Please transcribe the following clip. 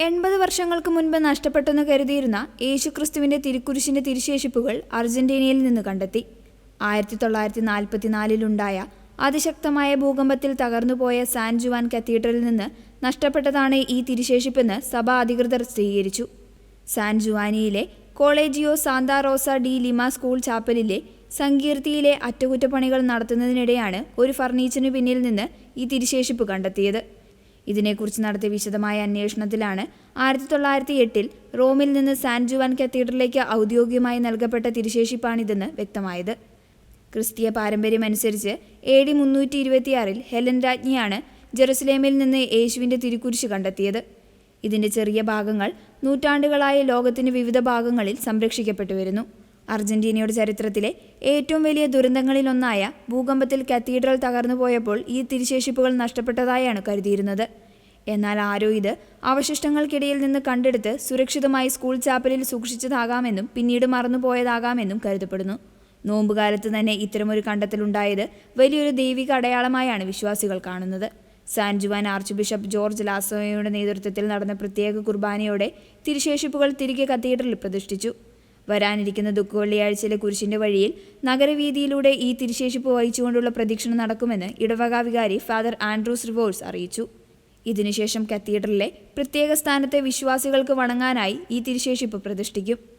80 വർഷങ്ങൾക്ക് മുൻപ് നഷ്ടപ്പെട്ടെന്ന് കരുതിയിരുന്ന യേശുക്രിസ്തുവിന്റെ തിരുക്കുരിശിന്റെ തിരുശേഷിപ്പുകൾ അർജന്റീനയിൽ നിന്ന് കണ്ടെത്തി. 1944-ലുണ്ടായ അതിശക്തമായ ഭൂകമ്പത്തിൽ തകർന്നുപോയ സാൻ ജുവാൻ കത്തീഡ്രലിൽ നിന്ന് നഷ്ടപ്പെട്ടതാണ് ഈ തിരുശേഷിപ്പെന്ന് സഭാ അധികൃതർ സ്ഥിരീകരിച്ചു. സാൻ ജുവാനിയിലെ കോളേജിയോ സാന്താ റോസ ഡി ലിമ സ്കൂൾ ചാപ്പലിലെ സങ്കീർത്തിയിലെ അറ്റകുറ്റപ്പണികൾ നടത്തുന്നതിനിടെയാണ് ഒരു ഫർണിച്ചറിനു പിന്നിൽ നിന്ന് ഈ തിരുശേഷിപ്പ് കണ്ടെത്തിയത്. ഇതിനെക്കുറിച്ച് നടത്തിയ വിശദമായ അന്വേഷണത്തിലാണ് 1908-ൽ റോമിൽ നിന്ന് സാൻ ജുവാൻ കത്തീഡ്രലിലേക്ക് ഔദ്യോഗികമായി നൽകപ്പെട്ട തിരുശേഷിപ്പാണിതെന്ന് വ്യക്തമായത്. ക്രിസ്തീയ പാരമ്പര്യമനുസരിച്ച് AD 326-ൽ ഹെലൻ രാജ്ഞിയാണ് ജെറുസലേമിൽ നിന്ന് യേശുവിൻ്റെ തിരുക്കുരിശ് കണ്ടെത്തിയത്. ഇതിൻ്റെ ചെറിയ ഭാഗങ്ങൾ നൂറ്റാണ്ടുകളായി ലോകത്തിൻ്റെ വിവിധ ഭാഗങ്ങളിൽ സംരക്ഷിക്കപ്പെട്ടു വരുന്നു. അർജന്റീനയുടെ ചരിത്രത്തിലെ ഏറ്റവും വലിയ ദുരന്തങ്ങളിലൊന്നായ ഭൂകമ്പത്തിൽ കത്തീഡ്രൽ തകർന്നുപോയപ്പോൾ ഈ തിരുശേഷിപ്പുകൾ നഷ്ടപ്പെട്ടതായാണ് കരുതിയിരുന്നത്. എന്നാൽ ആരോ ഇത് അവശിഷ്ടങ്ങൾക്കിടയിൽ നിന്ന് കണ്ടെടുത്ത് സുരക്ഷിതമായി സ്കൂൾ ചാപ്പലിൽ സൂക്ഷിച്ചതാകാമെന്നും പിന്നീട് മറന്നുപോയതാകാമെന്നും കരുതപ്പെടുന്നു. നോമ്പുകാലത്ത് തന്നെ ഇത്തരമൊരു കണ്ടെത്തലുണ്ടായത് വലിയൊരു ദൈവിക അടയാളമായാണ് വിശ്വാസികൾ കാണുന്നത്. San Juan archbishop George ലാസോയുടെ നേതൃത്വത്തിൽ നടന്ന പ്രത്യേക കുർബാനയോടെ തിരുശേഷിപ്പുകൾ തിരികെ കത്തീഡ്രലിൽ പ്രതിഷ്ഠിച്ചു. വരാനിരിക്കുന്ന ദുഃഖവെള്ളിയാഴ്ചയിലെ കുരിശിന്റെ വഴിയിൽ നഗരവീതിയിലൂടെ ഈ തിരുശേഷിപ്പ് വഹിച്ചുകൊണ്ടുള്ള പ്രദക്ഷിണം നടക്കുമെന്ന് ഇടവക വികാരി ഫാദർ ആൻഡ്രൂസ് റിവോഴ്സ് അറിയിച്ചു. ഇതിനുശേഷം കത്തീഡ്രലിലെ പ്രത്യേക സ്ഥാനത്തെ വിശ്വാസികൾക്ക് വണങ്ങാനായി ഈ തിരുശേഷിപ്പ് പ്രതിഷ്ഠിക്കും.